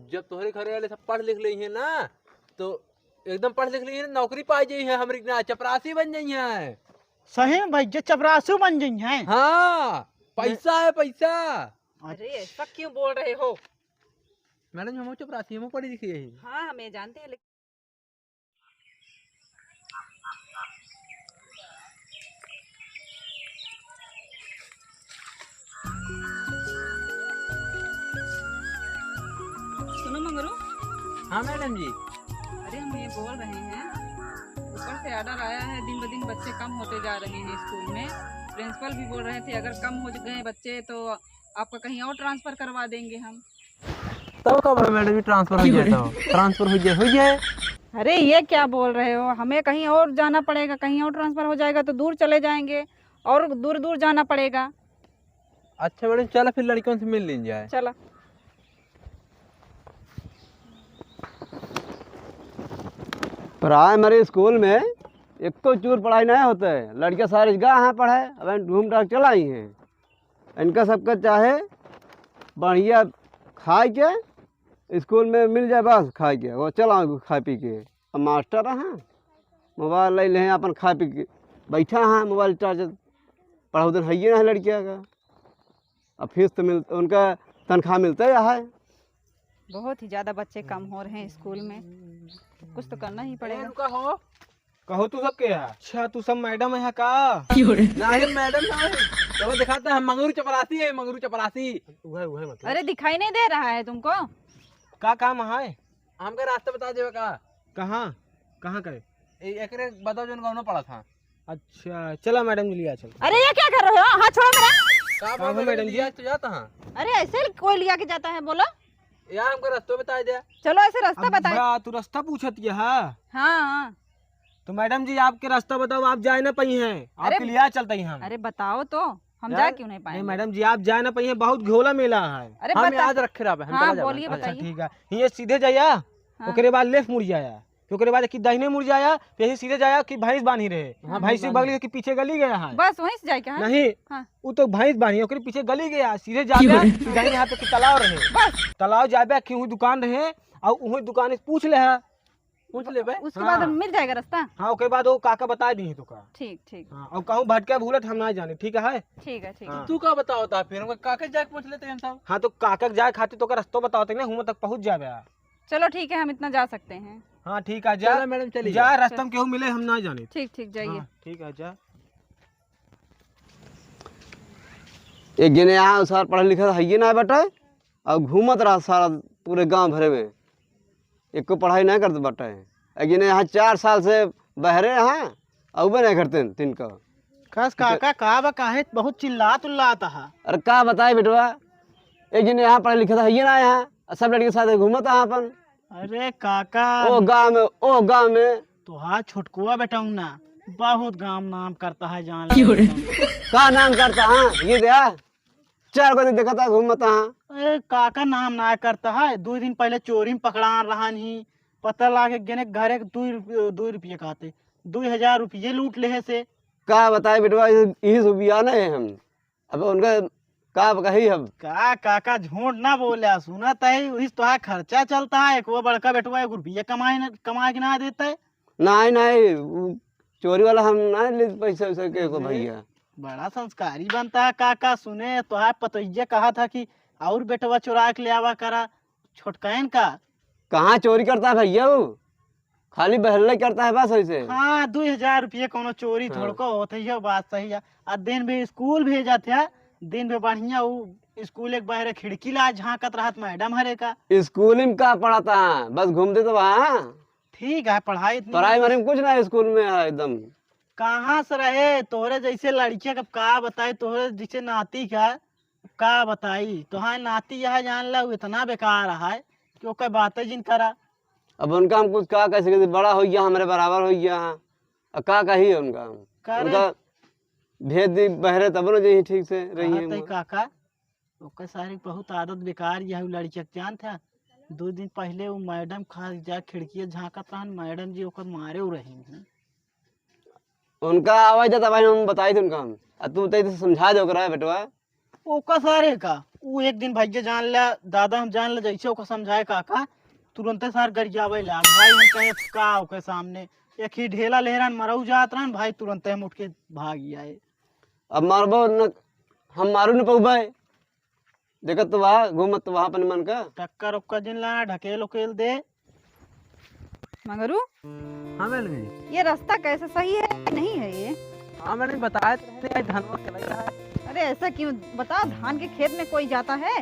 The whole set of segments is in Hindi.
जब तुम्हारे घर वाले सब पढ़ लिख ली है ना तो एकदम पढ़ लिख ली है, नौकरी पा जाई है, हमारी ना चपरासी बन जाई है। सही में भाई जो चपरासू बन गई हैं। हाँ पैसा है पैसा। अरे ऐसा क्यों बोल रहे हो? मैडम हम चपरासी हम पढ़ी लिखी है। हाँ हमें जानते हैं, सुनो मंगरू। हाँ मैडम जी। अरे हम ये बोल रहे हैं, ऊपर से ऑर्डर आया है, दिन ब दिन बच्चे कम होते जा रहे हैं स्कूल में। प्रिंसिपल भी बोल रहे थे अगर कम हो गए बच्चे तो आपका कहीं और ट्रांसफर करवा देंगे हम। तब कब है मैडम जी ट्रांसफर हो जाए? तो ट्रांसफर हो जाए। अरे ये क्या बोल रहे हो, हमें कहीं और जाना पड़ेगा, कहीं और ट्रांसफर हो जाएगा तो दूर चले जाएंगे और दूर दूर जाना पड़ेगा। अच्छा मैडम चलो फिर लड़कियों से मिल लीजिए जाए। चला। प्राइमरी स्कूल में एक को चूर पढ़ाई नहीं होता है, लड़के सारे गा यहाँ पढ़े, अब घूम डाक चला ही हैं। इनका सबका चाहे बढ़िया खाए के स्कूल में मिल जाए, बस खाए के वो चला खा पी के। अब मास्टर हैं मोबाइल ले लें अपन खा पी के बैठा हैं, मोबाइल चार्ज पढ़ाओ दिन है ना लड़किया का। अब फीस तो मिल उनका तनख्वाह मिलता है। बहुत ही ज्यादा बच्चे कम हो रहे हैं स्कूल में, कुछ तो करना ही पड़ेगा। कहो तू सब के है? अच्छा तू सब मैडम है का? नहीं मैडम नहीं, चलो दिखाते हैं मंगरू चपरासी है, मंगरू चपरासी। मतलब अरे दिखाई नहीं दे रहा है तुमको? का काम है? हमका रास्ता बता देवे का। कहाँ कहाँ करे? एकरे बताओ जो गाँव पड़ा था। अच्छा चला मैडम जी लिया चल। अरे ये क्या कर रहे हो, हाथ छोड़ो मेरा। कहाँ मैडम जी? आज तो जाता हाँ। अरे ऐसे कोई लिया के जाता है, बोलो। यार हमको रास्ता बता दे। चलो ऐसे रास्ता बताए। तू रास्ता पूछत है? हाँ तो मैडम जी आपके रास्ता बताओ, आप जाए ना पाई हैं, आपके लिए चलते हैं हम। अरे बताओ तो, हम जा क्यों नहीं पाएंगे? मैडम जी आप जाए ना पाई हैं, बहुत घोला मेला है। अरे हम बता। याद रखे रहा। हाँ बोलिए, अच्छा बताइए। ठीक है, ये सीधे जाया ओकरे बाद लेफ्ट मुड़ जाया, ओकरे बाद कि दाहिने मुड़ जाया, फिर सीधे जाया कि भैंस बांधी रहे, भैंस से बगल के पीछे गली गया है। बस वहीं से जाए क्या? नहीं हाँ। वो तो भैंस बांधी, ओकरे पीछे गली गया, सीधे जाबे दाहिने हाथ पे तालाब रहे, बस तालाब जाबे कि वही दुकान रहे और वही दुकान से पूछ ले है, पूछ ले भाई। उसके बाद मिल जाएगा रास्ता। हाँ ओके बाद वो काका बता दी है तो का। ठीक ठीक। हाँ और कहूँ भटका भूलत हम ना जाने, ठीक है? ठीक है ठीक है। हाँ। तू का बताओ था फिर हमको काके जाके पूछ लेते हैं साहब। हाँ तो काका जाए खातिर तो का रास्ता बताओ ना, हम तक पहुँच जाबे। चलो ठीक है, हम इतना जा सकते हैं। हाँ ठीक है जा मैडम चलिए जा, रास्ता में केहू मिले हम ना जाने। ठीक ठीक जाइए। ठीक है जा। एक जने यहाँ सार पढ़ा लिखा है ना बेटा, और घूमत रहा सारा पूरे गांव भरे में, एक को पढ़ाई नहीं करते बेटा। एक जने यहाँ 4 साल से बहरे हैं और नहीं करते तीन का। कस काका का बा काहे बहुत चिल्लात उल्लाता है? अरे का बताए बेटवा, एक जने यहाँ पढ़ा लिखा है ना यहाँ, सब लड़के के साथ घूमत है अपन। अरे काका ओ गाँव में तुहार छोटकुआ बेटा हूँ ना, बहुत गांव नाम करता है, जान का नाम करता है ये दया 4 को देखा था घूमता है। अरे काका नाम ना करता है, 2 दिन पहले चोरी में पकड़ा रहा नहीं, पता लागे गने घरे 2 रुपये खाते 2000 रुपये लूट ले से। का बताए बेटवा, यही सुबिया नहीं है हम, अब उनका का कही हम। का काका झूठ ना बोले, सुनत है वही तो खर्चा चलता है, एक वो बड़का बेटवा 1 रुपये कमा के ना देता है। नहीं चोरी वाला हम ना ले पैसे वैसे के को भैया। बड़ा संस्कारी बनता है काका, सुने तो पतोइया कहा था कि और बेटवा चुरा के ले आवा करा छोटकैन का। कहाँ चोरी करता है भैया, वो खाली बहले करता है बस ऐसे। हाँ 2000 रुपये कोनो चोरी थोड़ को होते है, बात सही है। आ दिन भी स्कूल भेजा थे, दिन भी बढ़िया वो स्कूल एक बाहर खिड़की ला झांकत रहत मैडम हरे का। स्कूल में का पढ़ाता है, बस घूमते तो वहाँ। ठीक है पढ़ाई प्राइमरी में कुछ ना स्कूल में है एकदम। कहाँ से रहे तोरे जैसे लड़किया का का बताई, तोरे जैसे नाती का बताई, तुहार नाती यह जान ला इतना बेकार है कि ओकर बातें जिन करा। अब उनका हम कुछ का कैसे कैसे बड़ा हो गया, हमारे बराबर हो गया है, अब का कही है उनका उनका भेज दी बहरे तब न जी ठीक से रही काका। ओकर सारी बहुत आदत बेकार यह लड़किया जान था। 2 दिन पहले वो मैडम खा जा खिड़की झांकत रहन, मैडम जी ओकर मारे रही। उनका आवाज जाता भाई हम बताई थे उनका हम, तू तो समझा दो करा बेटवा। ओका सारे का वो एक दिन भैया जान लिया, दादा हम जान ले जैसे ओका समझाए काका तुरंत सार गर जावे ला भाई। हम कहे का ओके सामने एक ही ढेला लेहरान मरऊ जात रहन भाई, तुरंत हम उठ के भाग गया। अब मारबो न, हम मारू न पउबे। देखत तो वहाँ घूमत तो वहाँ अपन मन का टक्कर उक्का जिन ला ढकेल उकेल दे। मगरू, हाँ मैडम जी। ये रास्ता कैसे सही है नहीं है ये? हाँ मैंने बताया तो थे, धनवा चला रहा है। अरे ऐसा क्यों? बता, धान के खेत में कोई जाता है?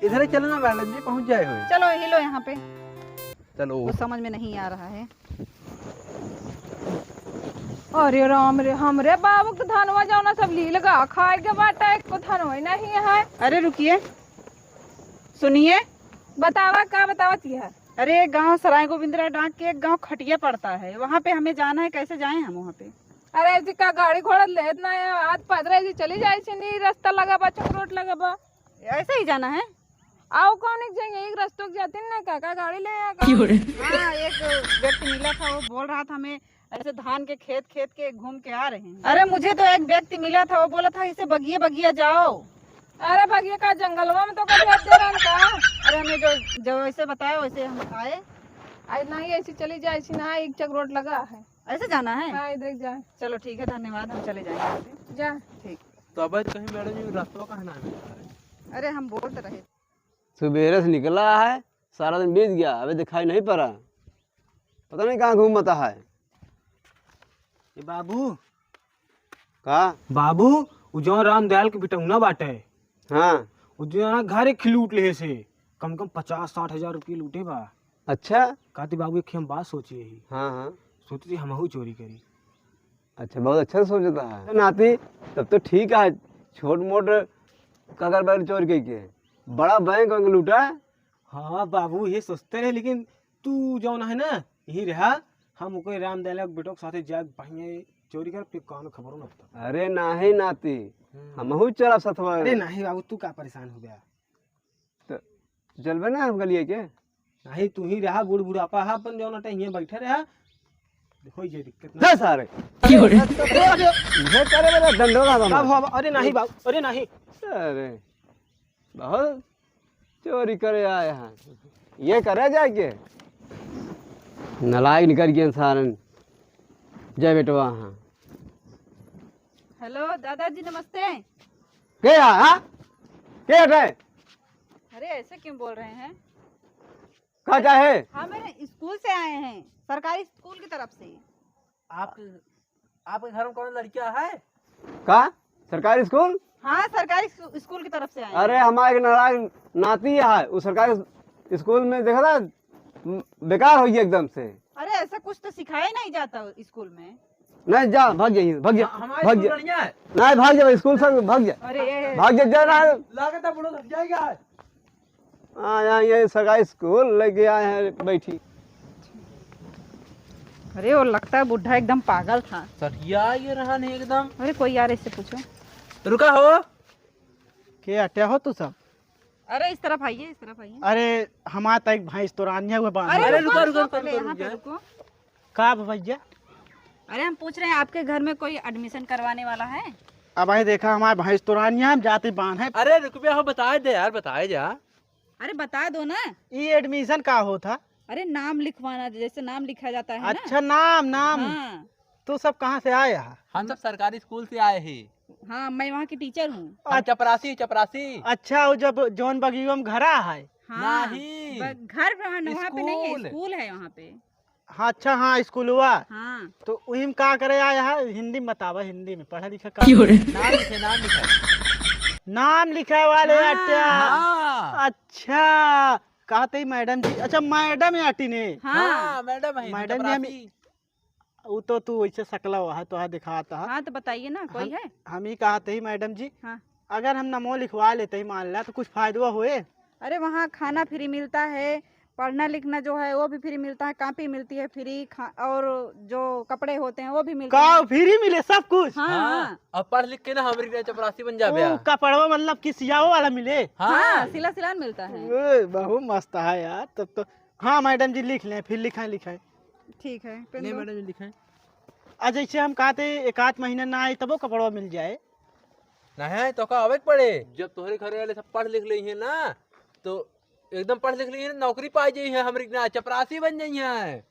इधर ही चलना मैडम जी, पहुँच जाए हुए। चलो हिलो यहाँ पे, चलो। कुछ समझ में नहीं आ रहा है। अरे राम रे, हमरे बाबू के धनवा जाना सब ली लगा खाए के बाटा, एक को धनवा ही नहीं है। अरे रुकिए, सुनिए। बतावा का बतावत है? अरे गांव सराय गोविंदरा डाक के एक गांव खटिया पड़ता है, वहाँ पे हमें जाना है। कैसे जाएं हम वहाँ पे? अरे ऐसी का गाड़ी घोड़ा लेत ना है, आज पैदल ऐसी चली जाए नहीं, रास्ता लगा बा, चक्रोट लगा बा, ऐसे ही जाना है। आओ कौन एक जाएंगे, एक रास्तों के जाते ना, काका गाड़ी ले आएगा। हाँ, एक व्यक्ति मिला था, वो बोल रहा था हमें ऐसे धान के खेत के घूम के आ रहे हैं। अरे मुझे तो एक व्यक्ति मिला था, वो बोला था इसे बगिया बगिया जाओ। अरे बगिया का जंगलवा में तो कभी आते रहन का। अरे हमें जो वैसे बताया वैसे हम आए। आज नहीं ऐसी चली जाए, ऐसी ना एक चक्रोट लगा है, ऐसे जाना है। हाँ इधर जाए। चलो ठीक है, धन्यवाद, हम चले जाएंगे। जा। ठीक। तो अब कहीं मैडम जी रास्ता कहाँ ना है? अरे हम बोलते रहे। सुबेरे से निकला है, सारा दिन बीत गया, अबे दिखाई नहीं पड़ा। पता नहीं कहाँ घूमता है। ए बाबू का बाबू उ जो रामदयाल के बिटौना बाटे, हाँ उ जो ना घर एक लूट ले से कम 50-60 हजार रुपये लूटे बा। अच्छा। कहते बाबू एक हम बात सोची ही, हाँ हाँ सोची थी हमहू चोरी करी। अच्छा, बहुत अच्छा सोचता है नाती। तब तो ठीक है, छोट मोट कागर बैल चोरी के बड़ा बैंक लूटा। हाँ बाबू ये सोचते रहे, लेकिन तू जो है ना यही रहा, हम कोई रामदयाल के बेटो के साथे जाए बढ़िया चोरी कर फिर कौन खबर ना पता। अरे नाही नाती, हमहू चला सथवा। अरे नहीं बाबू, तू का परेशान हो गया? तो चलबे ना हम गलिए के? नहीं तू ही रहा, बूढ़ बुढ़ापा हा, अपन जो ना यहीं बैठे रहा, देखो ये दिक्कत जा सारे ये करे मेरा दंडोरा था। कब हो? अरे नहीं बाबू, अरे नहीं। अरे बहुत चोरी करे आए हैं, ये करे जाके नलायक निकल गए इंसान। जय बेटवा। हाँ हेलो दादाजी, नमस्ते। क्या हाँ क्या है? अरे ऐसे क्यों बोल रहे हैं? क्या चाहे? हाँ, मेरे स्कूल से आए हैं, सरकारी स्कूल की तरफ से। आपके घर में कौन लड़कियां है? का सरकारी स्कूल? हाँ, सरकारी स्कूल की तरफ से आए हैं। अरे हमारे नारायण नाती है, वो सरकारी स्कूल में देखा था, बेकार हो गई एकदम से। अरे ऐसा कुछ तो सिखाया नहीं जाता स्कूल में। नहीं जा, भाग जाइए, भाग जा, हमारी भाग जा, लड़कियां है। नहीं भाग जा स्कूल से, भाग जा, अरे भाग जा रहा है। लागत है बुढ़ो लग जाएगा। हाँ यहाँ ये सरकारी स्कूल लेके आए हैं बैठी। अरे वो लगता है बुढ़ा एकदम पागल था। सरिया ये रहा नहीं एकदम। अरे कोई यार इससे पूछो। रुका हो के अट्या हो तू सब? अरे इस तरफ आइए, इस तरफ आइए। अरे हमारा तो एक भैंस तो रानिया हुआ बांध। अरे रुको, रुको, रुको, पहले रुको, यहाँ पे रुको। रुको। का भैया? अरे हम पूछ रहे हैं आपके घर में कोई एडमिशन करवाने वाला है? अब भाई देखा हमारे भैंस तो रानिया, हम जाते बांध है। अरे रुपया हो, बताए दे यार, बताए जा। अरे बता दो ना। ये एडमिशन का होता? अरे नाम लिखवाना, जैसे नाम लिखा जाता है ना। अच्छा नाम। हाँ। तो सब कहाँ से आया? हम सब सरकारी स्कूल से आए हैं। हाँ, मैं वहाँ की टीचर हूँ। हम चपरासी। अच्छा, वो जब जौन बगियो में घरा है। हाँ, नहीं। घर वहाँ पे नहीं है, स्कूल। स्कूल है वहाँ पे। हाँ अच्छा, हाँ स्कूल हुआ। हाँ। तो वही में का करे आया है? हिंदी में बतावा, हिंदी में पढ़ा लिखा का? नाम लिखा वाले। हाँ। अच्छा अच्छा, कहते ही मैडम जी। अच्छा मैडम है आटी ने? हाँ, मैडम है। मैडम जी हमें वो तो तू वैसे सकला हुआ है तो हाँ दिखाता है। हाँ तो बताइए ना, कोई है? हम ही कहते ही मैडम जी, हाँ। अगर हम नमो लिखवा लेते ही मान ला तो कुछ फायदा हुए? अरे वहाँ खाना फ्री मिलता है, पढ़ना लिखना जो है वो भी फ्री मिलता है, कॉपी मिलती है फ्री, और जो कपड़े होते हैं वो भी मिलते का हैं। फ्री मिले सब कुछ? हाँ, हाँ। अब पढ़ लिख के ना हमारी चपरासी बन जाबे। ओ, कपड़वा मतलब कि सियाओ वाला मिले? हाँ, सिला सिलान मिलता है। बहुत मस्त है यार तब तो। हाँ मैडम जी लिख लें, फिर लिखाएं। ठीक है, पेन नहीं दो। मैडम लिखे। जैसे हम कहते एक आध महीना ना आए तब वो कपड़वा मिल जाए। नहीं तो का आवे के पड़े। जब तोहरे घरे वाले सब पढ़ लिख ली है ना तो एकदम पढ़ लिख ली है, नौकरी पा जाई है, हमरी ना चपरासी बन जाई है।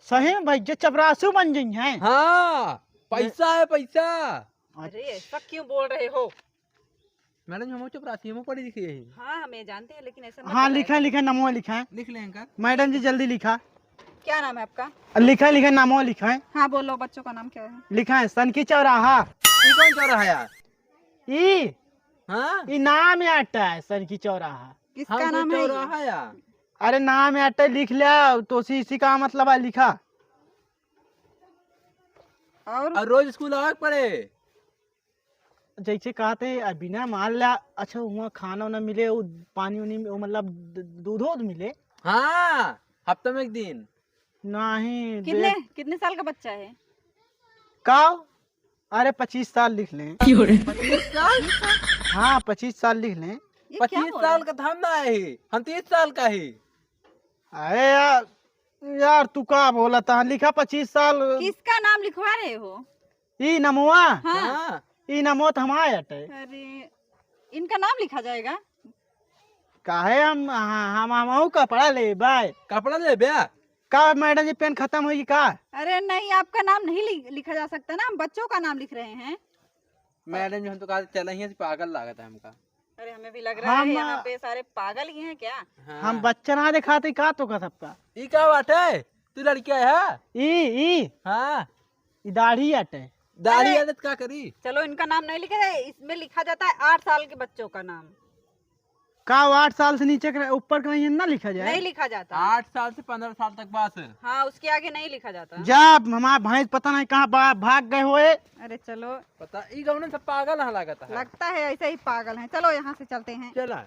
सही में भैया चपरासू बन गई हैं। हाँ पैसा है पैसा। अरे ऐसा क्यों बोल रहे हो? मैडम हम चपरासी हम पढ़ी लिखी है। हाँ हमें जानते हैं, लेकिन ऐसा मत हाँ बताया लिखा लिखा नमो लिखा है। लिख लें का मैडम जी जल्दी लिखा। क्या नाम है आपका? लिखा लिखा नमो लिखा है। हाँ बोलो, बच्चों का नाम क्या है? लिखा है सनकी चौराहा। ये कौन चौराहा है यार? ई हाँ ई नाम है अट्टा है सनकी चौराहा। किसका नाम है ये? चौराहा यार। अरे नाम है अट्टा लिख लिया तो इसी का मतलब है लिखा। और रोज स्कूल आवे के पड़े। जैसे कहते बिना मान लिया अच्छा वहाँ खाना वाना मिले वो पानी उनी मतलब दूध मिले। हाँ हफ्ते में एक दिन। नहीं कितने कितने साल का बच्चा है? का अरे 25 साल लिख लें। 25 साल? हाँ 25 साल लिख लें। ये क्या 25 बोल साल का था हम ना है, हम 30 साल का ही। अरे यार तू का बोला था लिखा 25 साल। किसका नाम लिखवा रहे हो? ई नमोआ। हाँ। हाँ ई नमो तो हमारे अटे। अरे इनका नाम लिखा जाएगा? काहे हम का पढ़ा ले बाय कपड़ा ले ब्या। का मैडम जी पेन खत्म होगी का? अरे नहीं, आपका नाम नहीं लिखा जा सकता ना, हम बच्चों का नाम लिख रहे हैं। मैडम जी हम तो कहा चला ही पागल लागत है हमका। अरे हमें भी लग रहा है यहाँ पे सारे पागल ही हैं क्या? हाँ। हम बच्चा ना दिखाते का तो का सबका। ई क्या बात है? तू लड़किया है? ई हाँ ई दाढ़ी अटे। दाढ़ी आदत क्या करी? चलो इनका नाम नहीं लिखा जाए, इसमें लिखा जाता है 8 साल के बच्चों का नाम। का 8 साल से नीचे ऊपर का नहीं ना लिखा जाए? नहीं लिखा जाता। 8 साल से 15 साल तक बस। हाँ उसके आगे नहीं लिखा जाता। जब हमारे भैंस पता नहीं कहाँ भाग गए हुए। अरे चलो, पता ई गौन सब पागल है लागत है। लगता है ऐसे ही पागल हैं। चलो यहाँ से चलते हैं। चला